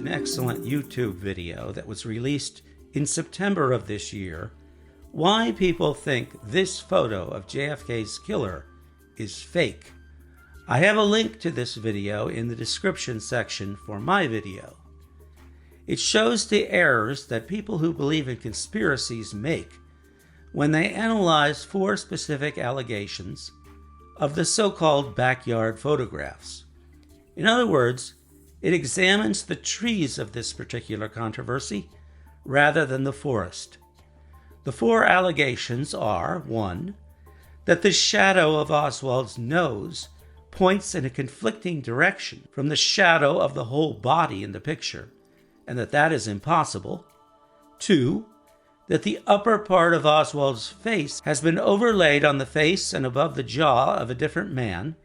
an excellent YouTube video that was released in September of this year, why people think this photo of JFK's killer is fake. I have a link to this video in the description section for my video. It shows the errors that people who believe in conspiracies make when they analyze 4 specific allegations of the so-called backyard photographs. In other words, it examines the trees of this particular controversy rather than the forest. The 4 allegations are: 1. That the shadow of Oswald's nose points in a conflicting direction from the shadow of the whole body in the picture, and that is impossible. 2. That the upper part of Oswald's face has been overlaid on the face and above the jaw of a different man,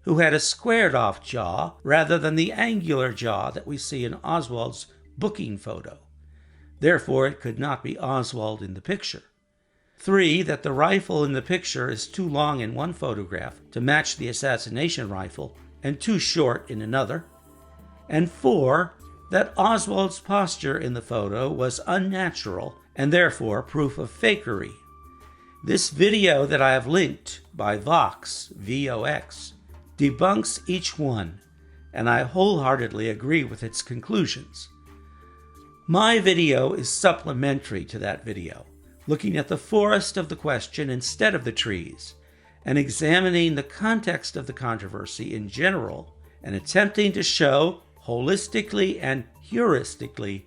who had a squared-off jaw rather than the angular jaw that we see in Oswald's booking photo. Therefore, it could not be Oswald in the picture. 3. That the rifle in the picture is too long in one photograph to match the assassination rifle and too short in another. And 4. That Oswald's posture in the photo was unnatural and therefore proof of fakery. This video that I have linked by Vox, V-O-X, debunks each one, and I wholeheartedly agree with its conclusions. My video is supplementary to that video, looking at the forest of the question instead of the trees, and examining the context of the controversy in general, and attempting to show, holistically and heuristically,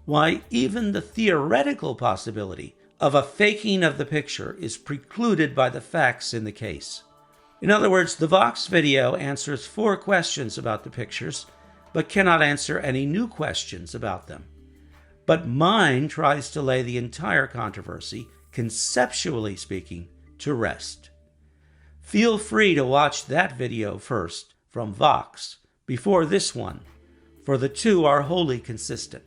why even the theoretical possibility of a faking of the picture is precluded by the facts in the case. In other words, the Vox video answers 4 questions about the pictures, but cannot answer any new questions about them. But mine tries to lay the entire controversy, conceptually speaking, to rest. Feel free to watch that video first, from Vox, before this one, for the 2 are wholly consistent.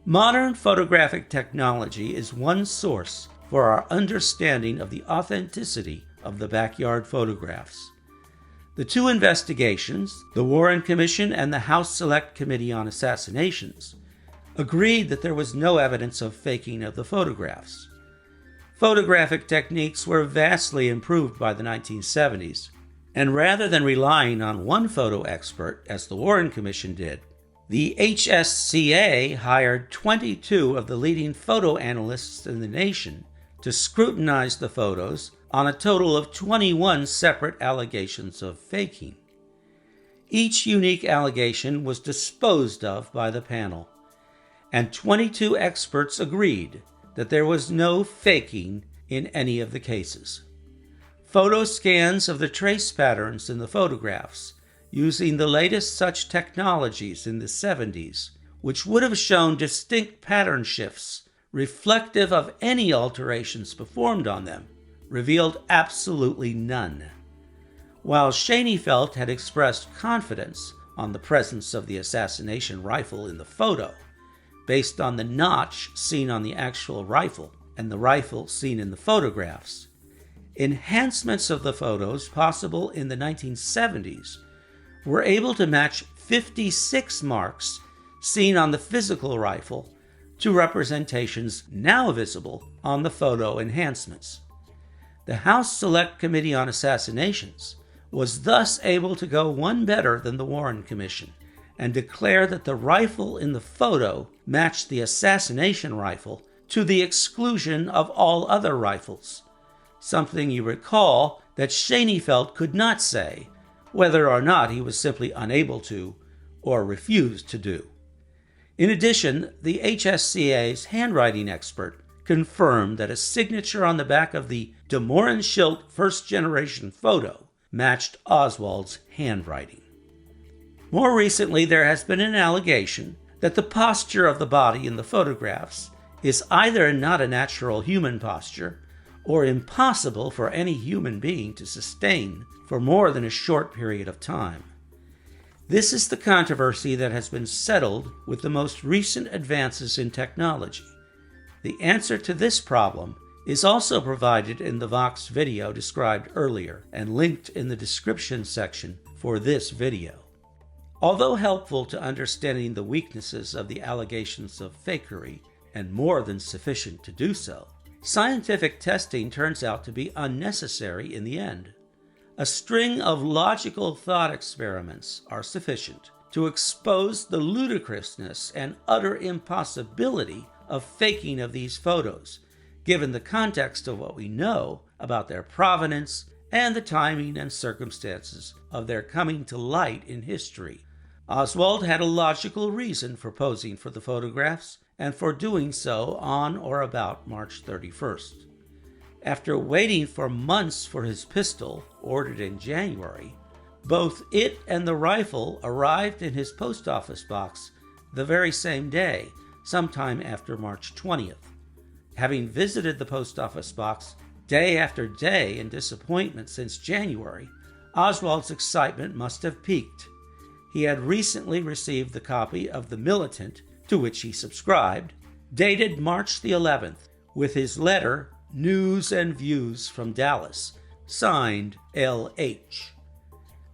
Modern photographic technology is one source for our understanding of the authenticity of the backyard photographs. The 2 investigations, the Warren Commission and the House Select Committee on Assassinations, agreed that there was no evidence of faking of the photographs. Photographic techniques were vastly improved by the 1970s, and rather than relying on one photo expert, as the Warren Commission did, the HSCA hired 22 of the leading photo analysts in the nation to scrutinize the photos on a total of 21 separate allegations of faking. Each unique allegation was disposed of by the panel, and 22 experts agreed that there was no faking in any of the cases. Photo scans of the trace patterns in the photographs, using the latest such technologies in the 70s, which would have shown distinct pattern shifts reflective of any alterations performed on them, revealed absolutely none. While Schoenfeld had expressed confidence on the presence of the assassination rifle in the photo, based on the notch seen on the actual rifle and the rifle seen in the photographs, enhancements of the photos possible in the 1970s were able to match 56 marks seen on the physical rifle to representations now visible on the photo enhancements. The House Select Committee on Assassinations was thus able to go one better than the Warren Commission and declare that the rifle in the photo matched the assassination rifle to the exclusion of all other rifles, something you recall that Schoenfeld could not say, whether or not he was simply unable to or refused to do. In addition, the HSCA's handwriting expert confirmed that a signature on the back of the de Mohrenschildt first-generation photo matched Oswald's handwriting. More recently, there has been an allegation that the posture of the body in the photographs is either not a natural human posture or impossible for any human being to sustain for more than a short period of time. This is the controversy that has been settled with the most recent advances in technology. The answer to this problem is also provided in the Vox video described earlier and linked in the description section for this video. Although helpful to understanding the weaknesses of the allegations of fakery, and more than sufficient to do so, scientific testing turns out to be unnecessary in the end. A string of logical thought experiments are sufficient to expose the ludicrousness and utter impossibility of faking of these photos, given the context of what we know about their provenance and the timing and circumstances of their coming to light in history. Oswald had a logical reason for posing for the photographs and for doing so on or about March 31st. After waiting for months for his pistol, ordered in January, both it and the rifle arrived in his post office box the very same day, sometime after March 20th. Having visited the post office box day after day in disappointment since January, Oswald's excitement must have peaked. He had recently received the copy of The Militant, to which he subscribed, dated March the 11th, with his letter, News and Views from Dallas, signed L.H.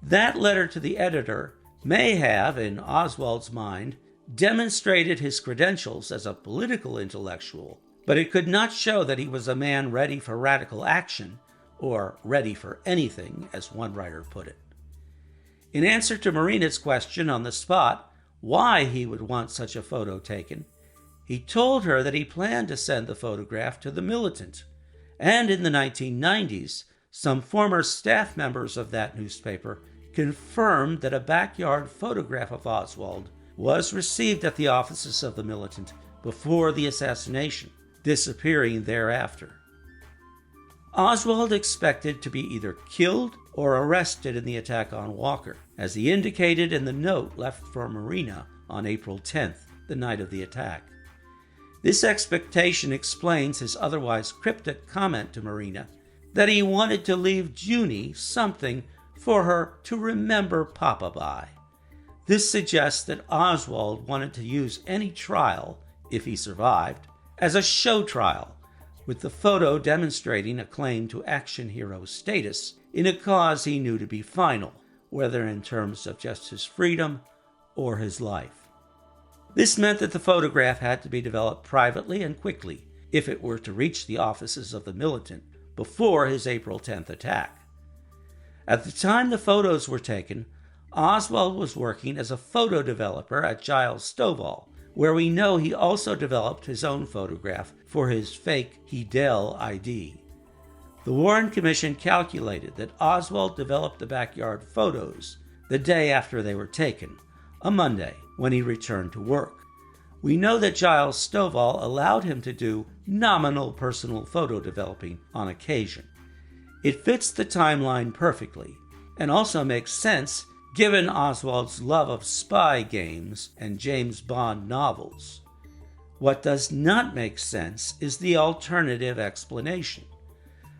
That letter to the editor may have, in Oswald's mind, demonstrated his credentials as a political intellectual, but it could not show that he was a man ready for radical action, or ready for anything, as one writer put it. In answer to Marina's question on the spot why he would want such a photo taken, he told her that he planned to send the photograph to The Militant, and in the 1990s, some former staff members of that newspaper confirmed that a backyard photograph of Oswald was received at the offices of The Militant before the assassination, disappearing thereafter. Oswald expected to be either killed or arrested in the attack on Walker, as he indicated in the note left for Marina on April 10th, the night of the attack. This expectation explains his otherwise cryptic comment to Marina that he wanted to leave Junie something for her to remember Papa by. This suggests that Oswald wanted to use any trial, if he survived, as a show trial, with the photo demonstrating a claim to action hero status in a cause he knew to be final, whether in terms of just his freedom or his life. This meant that the photograph had to be developed privately and quickly if it were to reach the offices of The Militant before his April 10th attack. At the time the photos were taken, Oswald was working as a photo developer at Giles Stovall, where we know he also developed his own photograph for his fake Hedel ID. The Warren Commission calculated that Oswald developed the backyard photos the day after they were taken, a Monday, when he returned to work. We know that Giles Stovall allowed him to do nominal personal photo developing on occasion. It fits the timeline perfectly, and also makes sense given Oswald's love of spy games and James Bond novels. What does not make sense is the alternative explanation.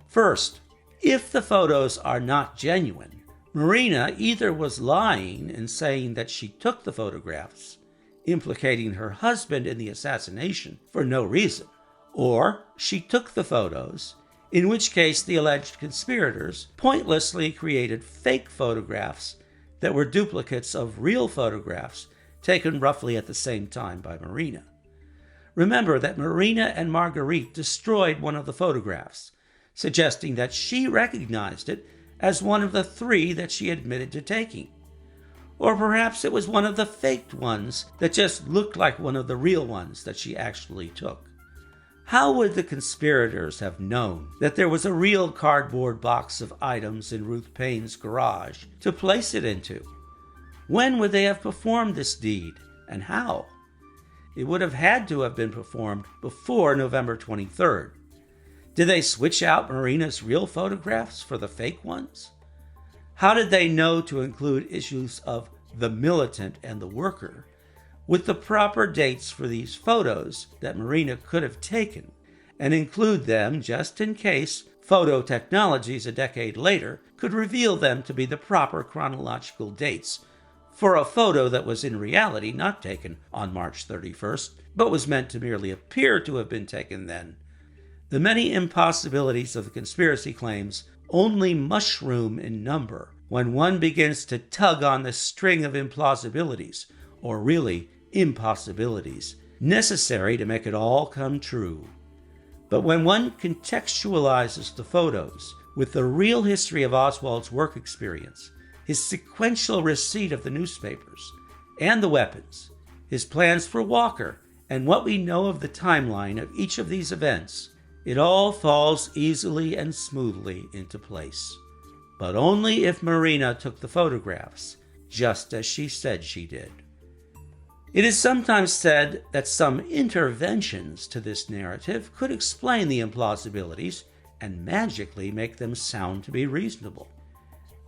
First, if the photos are not genuine, Marina either was lying in saying that she took the photographs, implicating her husband in the assassination for no reason, or she took the photos, in which case the alleged conspirators pointlessly created fake photographs that were duplicates of real photographs taken roughly at the same time by Marina. Remember that Marina and Marguerite destroyed one of the photographs, suggesting that she recognized it as one of the 3 that she admitted to taking. Or perhaps it was one of the faked ones that just looked like one of the real ones that she actually took. How would the conspirators have known that there was a real cardboard box of items in Ruth Payne's garage to place it into? When would they have performed this deed, and how? It would have had to have been performed before November 23rd. Did they switch out Marina's real photographs for the fake ones? How did they know to include issues of The Militant and The Worker with the proper dates for these photos that Marina could have taken, and include them just in case photo technologies a decade later could reveal them to be the proper chronological dates for a photo that was in reality not taken on March 31st, but was meant to merely appear to have been taken then? The many impossibilities of the conspiracy claims only mushroom in number when one begins to tug on the string of implausibilities, or really impossibilities, necessary to make it all come true. But when one contextualizes the photos with the real history of Oswald's work experience, his sequential receipt of the newspapers and the weapons, his plans for Walker, and what we know of the timeline of each of these events, it all falls easily and smoothly into place. But only if Marina took the photographs, just as she said she did. It is sometimes said that some interventions to this narrative could explain the implausibilities and magically make them sound to be reasonable.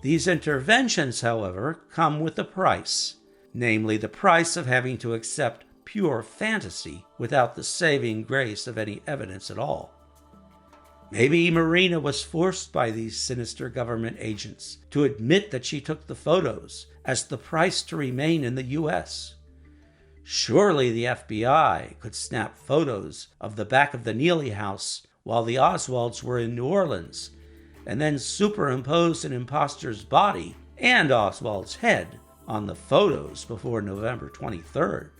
These interventions, however, come with a price, namely the price of having to accept pure fantasy without the saving grace of any evidence at all. Maybe Marina was forced by these sinister government agents to admit that she took the photos as the price to remain in the U.S. Surely the FBI could snap photos of the back of the Neely house while the Oswalds were in New Orleans, and then superimpose an imposter's body and Oswald's head on the photos before November 23rd.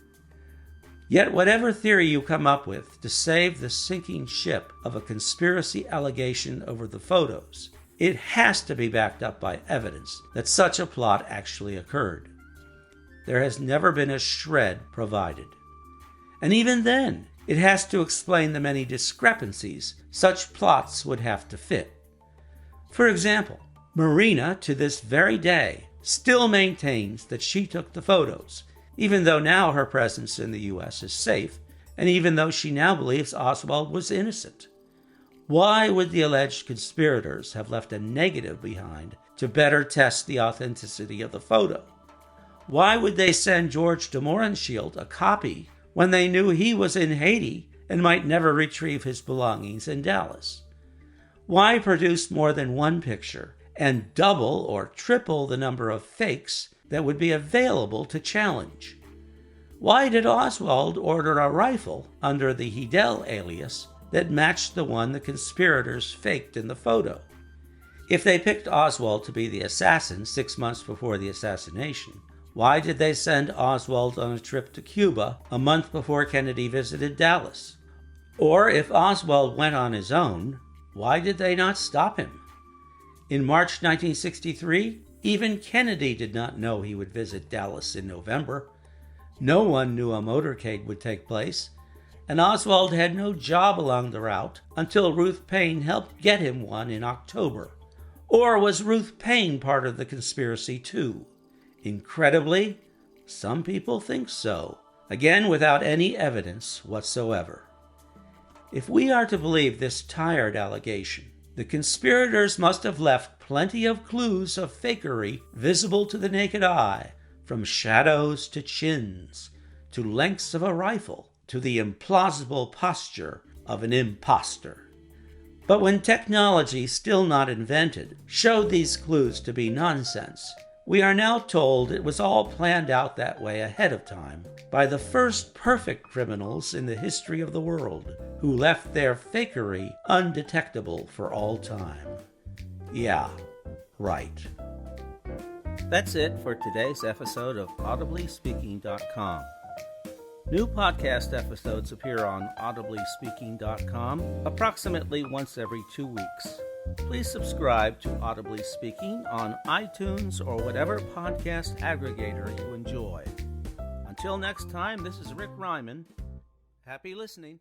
Yet whatever theory you come up with to save the sinking ship of a conspiracy allegation over the photos, it has to be backed up by evidence that such a plot actually occurred. There has never been a shred provided. And even then, it has to explain the many discrepancies such plots would have to fit. For example, Marina, to this very day, still maintains that she took the photos, even though now her presence in the U.S. is safe, and even though she now believes Oswald was innocent. Why would the alleged conspirators have left a negative behind to better test the authenticity of the photo? Why would they send George de Mohrenschildt a copy when they knew he was in Haiti and might never retrieve his belongings in Dallas? Why produce more than one picture and double or triple the number of fakes that would be available to challenge? Why did Oswald order a rifle under the Hidel alias that matched the one the conspirators faked in the photo? If they picked Oswald to be the assassin 6 months before the assassination, why did they send Oswald on a trip to Cuba a month before Kennedy visited Dallas? Or if Oswald went on his own, why did they not stop him? In March 1963, even Kennedy did not know he would visit Dallas in November. No one knew a motorcade would take place, and Oswald had no job along the route until Ruth Paine helped get him one in October. Or was Ruth Paine part of the conspiracy too? Incredibly, some people think so, again without any evidence whatsoever. If we are to believe this tired allegation, the conspirators must have left plenty of clues of fakery visible to the naked eye, from shadows to chins, to lengths of a rifle, to the implausible posture of an imposter. But when technology, still not invented, showed these clues to be nonsense, we are now told it was all planned out that way ahead of time by the first perfect criminals in the history of the world, who left their fakery undetectable for all time. Yeah, right. That's it for today's episode of AudiblySpeaking.com. New podcast episodes appear on AudiblySpeaking.com approximately once every 2 weeks. Please subscribe to Audibly Speaking on iTunes or whatever podcast aggregator you enjoy. Until next time, this is Rick Ryman. Happy listening.